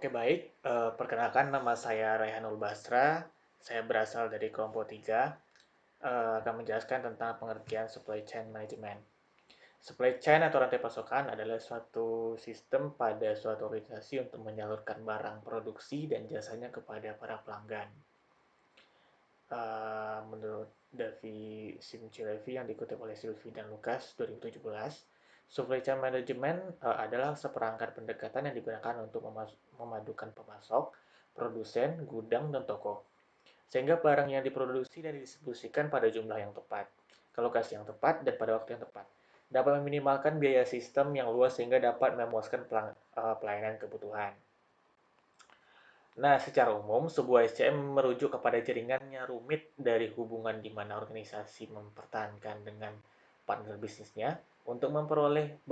Oke baik, perkenalkan nama saya Raihanul Basra, saya berasal dari kelompok 3, akan menjelaskan tentang pengertian supply chain management. Supply chain atau rantai pasokan adalah suatu sistem pada suatu organisasi untuk menyalurkan barang produksi dan jasanya kepada para pelanggan. Menurut Davi Simcilevi yang dikutip oleh Sylvie dan Lucas 2017, supply chain management adalah seperangkat pendekatan yang digunakan untuk memadukan pemasok, produsen, gudang, dan toko. Sehingga barang yang diproduksi dan didistribusikan pada jumlah yang tepat, ke lokasi yang tepat, dan pada waktu yang tepat. Dapat meminimalkan biaya sistem yang luas sehingga dapat memuaskan pelayanan kebutuhan. Nah, secara umum, sebuah SCM merujuk kepada jaringannya rumit dari hubungan di mana organisasi mempertahankan dengan partner bisnisnya untuk memperoleh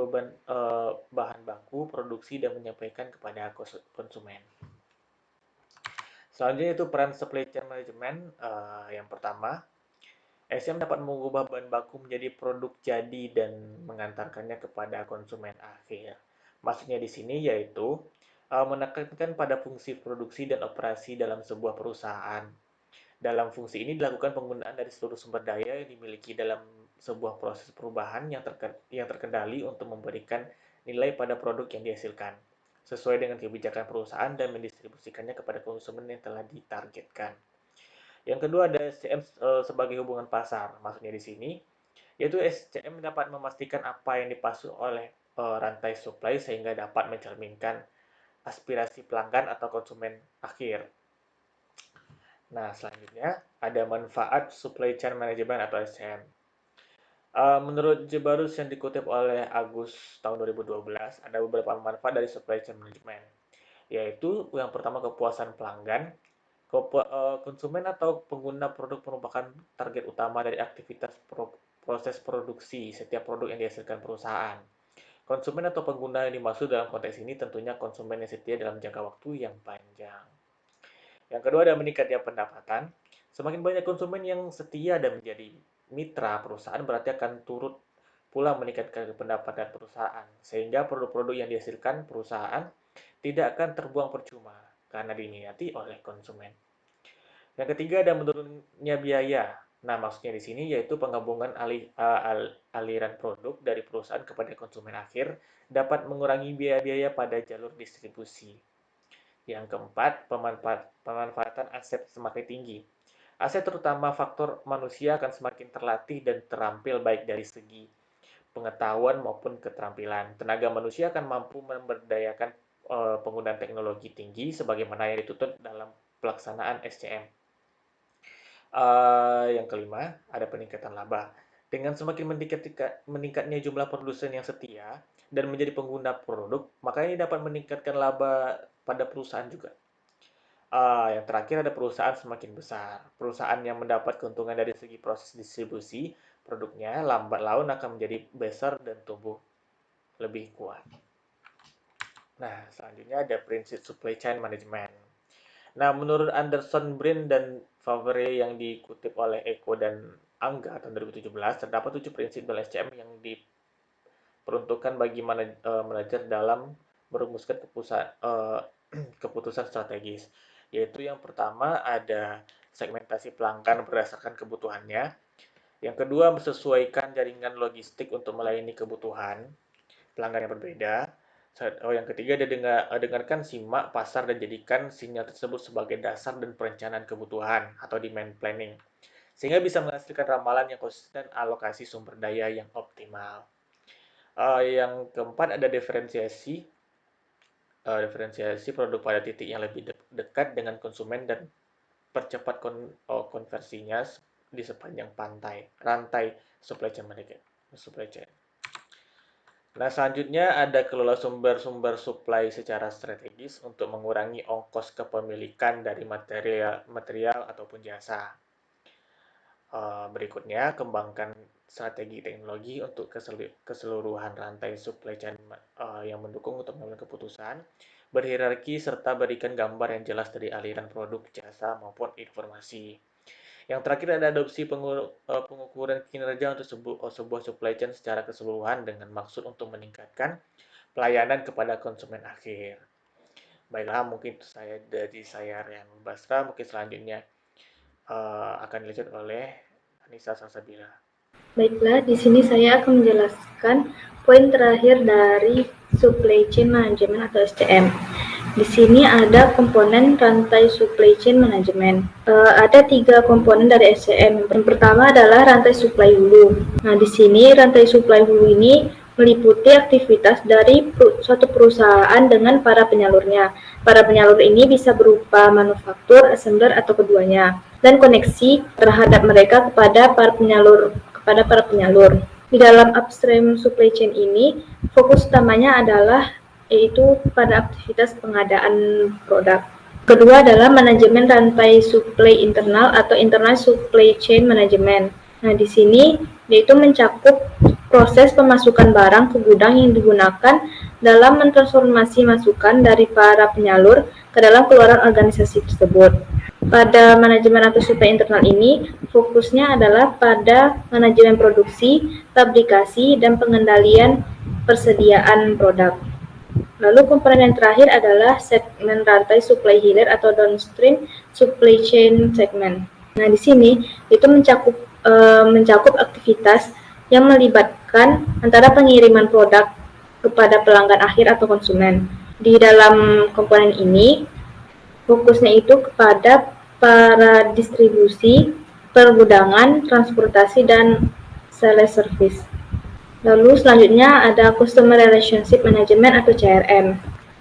bahan baku, produksi, dan menyampaikan kepada konsumen. Selanjutnya itu peran supply chain management. Yang pertama, SCM dapat mengubah bahan baku menjadi produk jadi dan mengantarkannya kepada konsumen akhir. Maksudnya di sini yaitu menekankan pada fungsi produksi dan operasi dalam sebuah perusahaan. Dalam fungsi ini dilakukan penggunaan dari seluruh sumber daya yang dimiliki dalam sebuah proses perubahan yang terkendali untuk memberikan nilai pada produk yang dihasilkan, sesuai dengan kebijakan perusahaan dan mendistribusikannya kepada konsumen yang telah ditargetkan. Yang kedua ada SCM sebagai hubungan pasar. Maksudnya di sini yaitu SCM dapat memastikan apa yang dipasuk oleh rantai supply sehingga dapat mencerminkan aspirasi pelanggan atau konsumen akhir. Nah, selanjutnya ada manfaat supply chain management atau SCM. Menurut Jebarus yang dikutip oleh Agus tahun 2012, ada beberapa manfaat dari supply chain management, yaitu yang pertama kepuasan pelanggan. Konsumen atau pengguna produk merupakan target utama dari aktivitas proses produksi setiap produk yang dihasilkan perusahaan. Konsumen atau pengguna yang dimaksud dalam konteks ini tentunya konsumen yang setia dalam jangka waktu yang panjang. Yang kedua ada meningkatnya pendapatan. Semakin banyak konsumen yang setia dan menjadi mitra perusahaan berarti akan turut pula meningkatkan pendapatan perusahaan, sehingga produk-produk yang dihasilkan perusahaan tidak akan terbuang percuma karena diminati oleh konsumen. Yang ketiga ada menurunnya biaya. Nah, maksudnya di sini yaitu penggabungan aliran produk dari perusahaan kepada konsumen akhir dapat mengurangi biaya-biaya pada jalur distribusi. Yang keempat, pemanfaatan aset semakin tinggi. Aset terutama faktor manusia akan semakin terlatih dan terampil baik dari segi pengetahuan maupun keterampilan. Tenaga manusia akan mampu memberdayakan penggunaan teknologi tinggi sebagaimana yang dituntut dalam pelaksanaan SCM. Yang kelima, ada peningkatan laba. Dengan semakin meningkatnya jumlah produsen yang setia dan menjadi pengguna produk, maka ini dapat meningkatkan laba pada perusahaan juga. Yang terakhir ada perusahaan semakin besar. Perusahaan yang mendapat keuntungan dari segi proses distribusi produknya lambat laun akan menjadi besar dan tumbuh lebih kuat. Nah, selanjutnya ada prinsip supply chain management. Nah, menurut Anderson, Brin, dan Favre yang dikutip oleh Eko dan Angga tahun 2017, terdapat 7 prinsip dalam SCM yang diperuntukkan bagi manajer dalam merumuskan keputusan strategis. Yaitu yang pertama ada segmentasi pelanggan berdasarkan kebutuhannya. Yang kedua, menyesuaikan jaringan logistik untuk melayani kebutuhan pelanggan yang berbeda. Yang ketiga, dengarkan, simak, pasar, dan jadikan sinyal tersebut sebagai dasar dan perencanaan kebutuhan atau demand planning. Sehingga bisa menghasilkan ramalan yang konsisten dan alokasi sumber daya yang optimal. Yang keempat ada diferensiasi produk pada titik yang lebih dekat dengan konsumen dan percepat konversinya di sepanjang rantai supply chain management. Supply chain. Nah, selanjutnya ada kelola sumber-sumber supply secara strategis untuk mengurangi ongkos kepemilikan dari material ataupun jasa. Berikutnya, kembangkan strategi teknologi untuk keseluruhan rantai supply chain yang mendukung untuk mengambil keputusan, berhierarki, serta berikan gambar yang jelas dari aliran produk, jasa, maupun informasi. Yang terakhir ada adopsi pengukuran kinerja untuk sebuah supply chain secara keseluruhan dengan maksud untuk meningkatkan pelayanan kepada konsumen akhir. Baiklah, mungkin itu saya Rian Basra, mungkin selanjutnya akan dilanjut oleh Anissa Salsabila. Baiklah, di sini saya akan menjelaskan poin terakhir dari supply chain management atau SCM. Di sini ada komponen rantai supply chain management. Ada 3 komponen dari SCM. Yang pertama adalah rantai supply hulu. Nah, di sini rantai supply hulu ini meliputi aktivitas dari suatu perusahaan dengan para penyalurnya. Para penyalur ini bisa berupa manufaktur, assembler, atau keduanya, dan koneksi terhadap mereka kepada para penyalur. Di dalam upstream supply chain ini, fokus utamanya adalah yaitu pada aktivitas pengadaan produk. Kedua adalah manajemen rantai supply internal atau internal supply chain management. Nah, di sini yaitu mencakup proses pemasukan barang ke gudang yang digunakan dalam mentransformasi masukan dari para penyalur ke dalam keluaran organisasi tersebut. Pada manajemen atau supply internal ini, fokusnya adalah pada manajemen produksi, fabrikasi, dan pengendalian persediaan produk. Lalu komponen yang terakhir adalah segmen rantai supply hilir atau downstream supply chain segment. Nah, di sini itu mencakup aktivitas yang melibatkan antara pengiriman produk kepada pelanggan akhir atau konsumen. Di dalam komponen ini, fokusnya itu kepada para distribusi, pergudangan, transportasi, dan sales service. Lalu selanjutnya ada Customer Relationship Management atau CRM.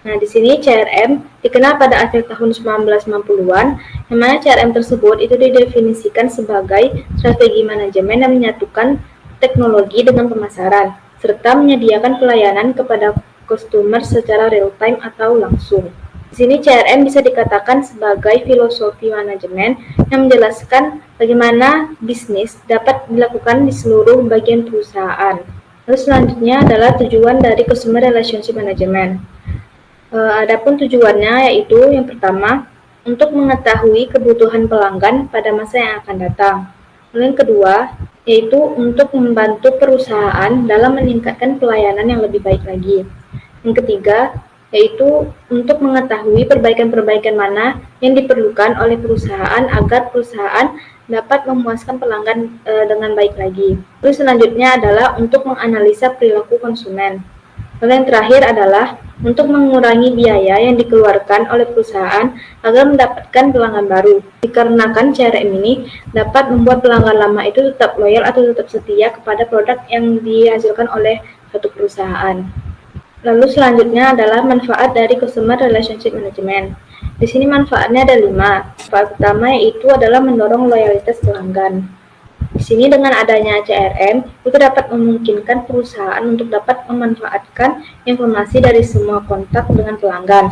Nah, di sini CRM dikenal pada akhir tahun 1990-an, yang mana CRM tersebut itu didefinisikan sebagai strategi manajemen yang menyatukan teknologi dengan pemasaran, serta menyediakan pelayanan kepada customer secara real-time atau langsung. Di sini CRM bisa dikatakan sebagai filosofi manajemen yang menjelaskan bagaimana bisnis dapat dilakukan di seluruh bagian perusahaan. Lalu selanjutnya adalah tujuan dari Customer Relationship Management. Adapun tujuannya yaitu yang pertama, untuk mengetahui kebutuhan pelanggan pada masa yang akan datang. Lalu yang kedua, yaitu untuk membantu perusahaan dalam meningkatkan pelayanan yang lebih baik lagi. Yang ketiga, yaitu untuk mengetahui perbaikan-perbaikan mana yang diperlukan oleh perusahaan agar perusahaan dapat memuaskan pelanggan dengan baik lagi. Terus selanjutnya adalah untuk menganalisa perilaku konsumen. Lalu yang terakhir adalah untuk mengurangi biaya yang dikeluarkan oleh perusahaan agar mendapatkan pelanggan baru. Dikarenakan CRM ini dapat membuat pelanggan lama itu tetap loyal atau tetap setia kepada produk yang dihasilkan oleh suatu perusahaan. Lalu selanjutnya adalah manfaat dari Customer Relationship Management. Di sini manfaatnya ada 5. Manfaat pertama yaitu adalah mendorong loyalitas pelanggan. Di sini dengan adanya CRM, itu dapat memungkinkan perusahaan untuk dapat memanfaatkan informasi dari semua kontak dengan pelanggan,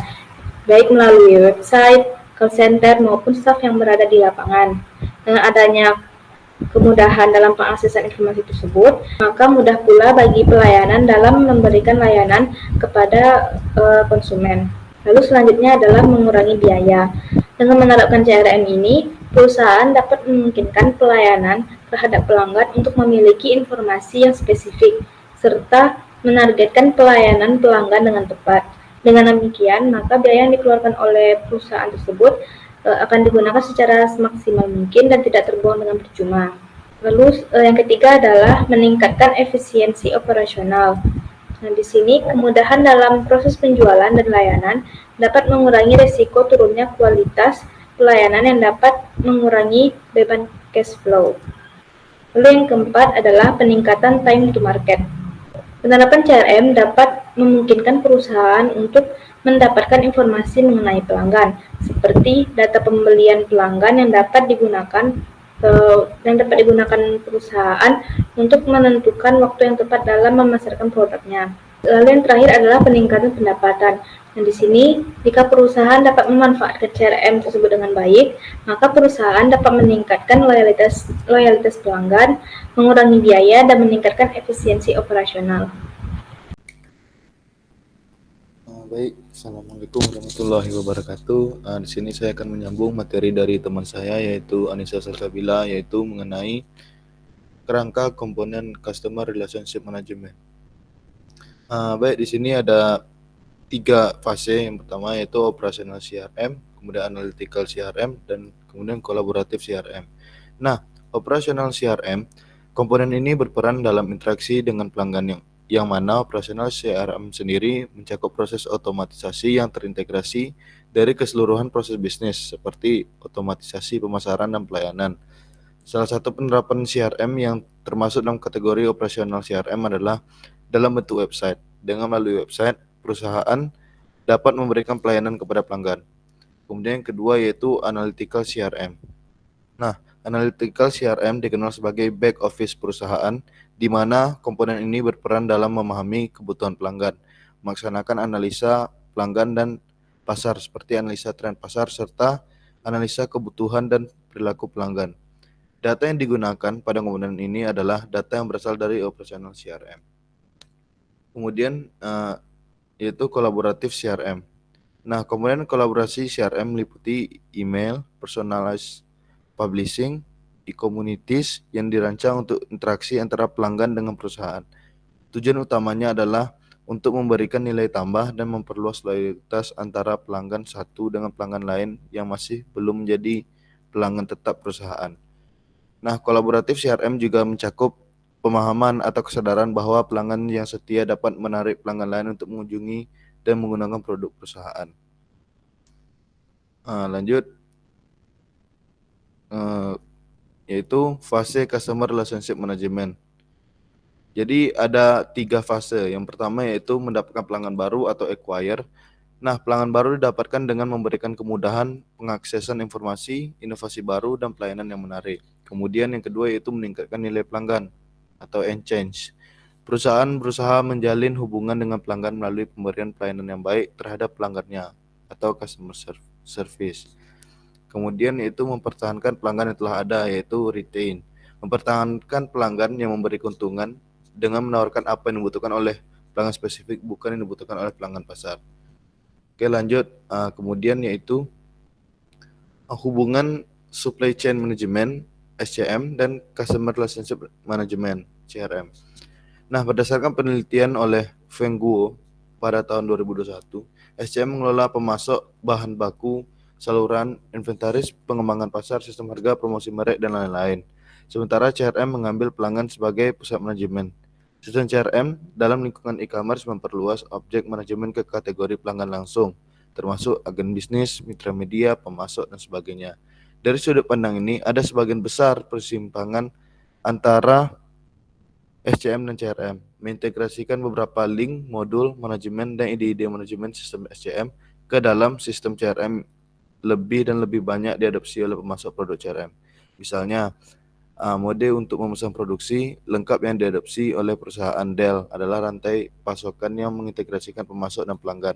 baik melalui website, call center, maupun staf yang berada di lapangan. Dengan adanya kemudahan dalam pengaksesan informasi tersebut, maka mudah pula bagi pelayanan dalam memberikan layanan kepada konsumen. Lalu selanjutnya adalah mengurangi biaya. Dengan menerapkan CRM ini, perusahaan dapat memungkinkan pelayanan terhadap pelanggan untuk memiliki informasi yang spesifik, serta menargetkan pelayanan pelanggan dengan tepat. Dengan demikian, maka biaya yang dikeluarkan oleh perusahaan tersebut akan digunakan secara semaksimal mungkin dan tidak terbuang dengan percuma. Lalu yang ketiga adalah meningkatkan efisiensi operasional. Nah, di sini kemudahan dalam proses penjualan dan layanan dapat mengurangi risiko turunnya kualitas pelayanan yang dapat mengurangi beban cash flow. Lalu yang keempat adalah peningkatan time to market. Penerapan CRM dapat memungkinkan perusahaan untuk mendapatkan informasi mengenai pelanggan, seperti data pembelian pelanggan yang dapat digunakan perusahaan untuk menentukan waktu yang tepat dalam memasarkan produknya. Lalu yang terakhir adalah peningkatan pendapatan. Nah, di sini, jika perusahaan dapat memanfaatkan CRM tersebut dengan baik, maka perusahaan dapat meningkatkan loyalitas pelanggan, mengurangi biaya, dan meningkatkan efisiensi operasional. Baik, Assalamualaikum warahmatullahi wabarakatuh. Di sini saya akan menyambung materi dari teman saya yaitu Anissa Salsabila, yaitu mengenai kerangka komponen Customer Relationship Management. Baik, di sini ada tiga fase. Yang pertama yaitu operasional CRM, kemudian analytical CRM, dan kemudian kolaboratif CRM. Nah, operasional CRM, komponen ini berperan dalam interaksi dengan pelanggan yang mana operasional CRM sendiri mencakup proses otomatisasi yang terintegrasi dari keseluruhan proses bisnis seperti otomatisasi pemasaran dan pelayanan. Salah satu penerapan CRM yang termasuk dalam kategori operasional CRM adalah dalam bentuk website. Dengan melalui website, perusahaan dapat memberikan pelayanan kepada pelanggan. Kemudian yang kedua yaitu analytical CRM. Nah, analytical CRM dikenal sebagai back office perusahaan, di mana komponen ini berperan dalam memahami kebutuhan pelanggan, melaksanakan analisa pelanggan dan pasar seperti analisa tren pasar serta analisa kebutuhan dan perilaku pelanggan. Data yang digunakan pada komponen ini adalah data yang berasal dari operasional CRM. Kemudian yaitu kolaboratif CRM. Nah, komponen kolaborasi CRM meliputi email, personalized publishing, e-communities yang dirancang untuk interaksi antara pelanggan dengan perusahaan. Tujuan utamanya adalah untuk memberikan nilai tambah dan memperluas loyalitas antara pelanggan satu dengan pelanggan lain yang masih belum menjadi pelanggan tetap perusahaan. Nah, kolaboratif CRM juga mencakup pemahaman atau kesadaran bahwa pelanggan yang setia dapat menarik pelanggan lain untuk mengunjungi dan menggunakan produk perusahaan. Lanjut, yaitu fase Customer Relationship Management. Jadi ada 3 fase. Yang pertama yaitu mendapatkan pelanggan baru atau acquire. Nah, pelanggan baru didapatkan dengan memberikan kemudahan pengaksesan informasi, inovasi baru, dan pelayanan yang menarik. Kemudian yang kedua yaitu meningkatkan nilai pelanggan atau engage. Perusahaan berusaha menjalin hubungan dengan pelanggan melalui pemberian pelayanan yang baik terhadap pelanggannya atau customer service. Kemudian yaitu mempertahankan pelanggan yang telah ada yaitu retain. Mempertahankan pelanggan yang memberi keuntungan dengan menawarkan apa yang dibutuhkan oleh pelanggan spesifik bukan yang dibutuhkan oleh pelanggan pasar. Oke, lanjut. Kemudian yaitu hubungan supply chain management SCM dan customer relationship management CRM. Nah, berdasarkan penelitian oleh Feng Guo pada tahun 2021, SCM mengelola pemasok bahan baku, saluran, inventaris, pengembangan pasar, sistem harga, promosi merek, dan lain-lain. Sementara CRM mengambil pelanggan sebagai pusat manajemen. Sistem CRM dalam lingkungan e-commerce memperluas objek manajemen ke kategori pelanggan langsung, termasuk agen bisnis, mitra media, pemasok, dan sebagainya. Dari sudut pandang ini, ada sebagian besar persimpangan antara SCM dan CRM, mengintegrasikan beberapa link, modul, manajemen, dan ide-ide manajemen sistem SCM ke dalam sistem CRM lebih dan lebih banyak diadopsi oleh pemasok produk CRM. Misalnya, mode untuk memesan produksi lengkap yang diadopsi oleh perusahaan Dell adalah rantai pasokan yang mengintegrasikan pemasok dan pelanggan,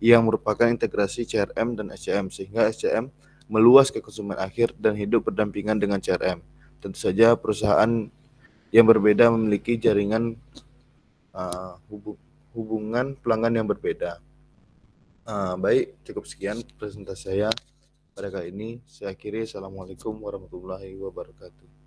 yang merupakan integrasi CRM dan SCM, sehingga SCM meluas ke konsumen akhir dan hidup berdampingan dengan CRM. Tentu saja perusahaan yang berbeda memiliki jaringan hubungan pelanggan yang berbeda. Baik, cukup sekian presentasi saya pada kali ini. Saya akhiri. Assalamualaikum warahmatullahi wabarakatuh.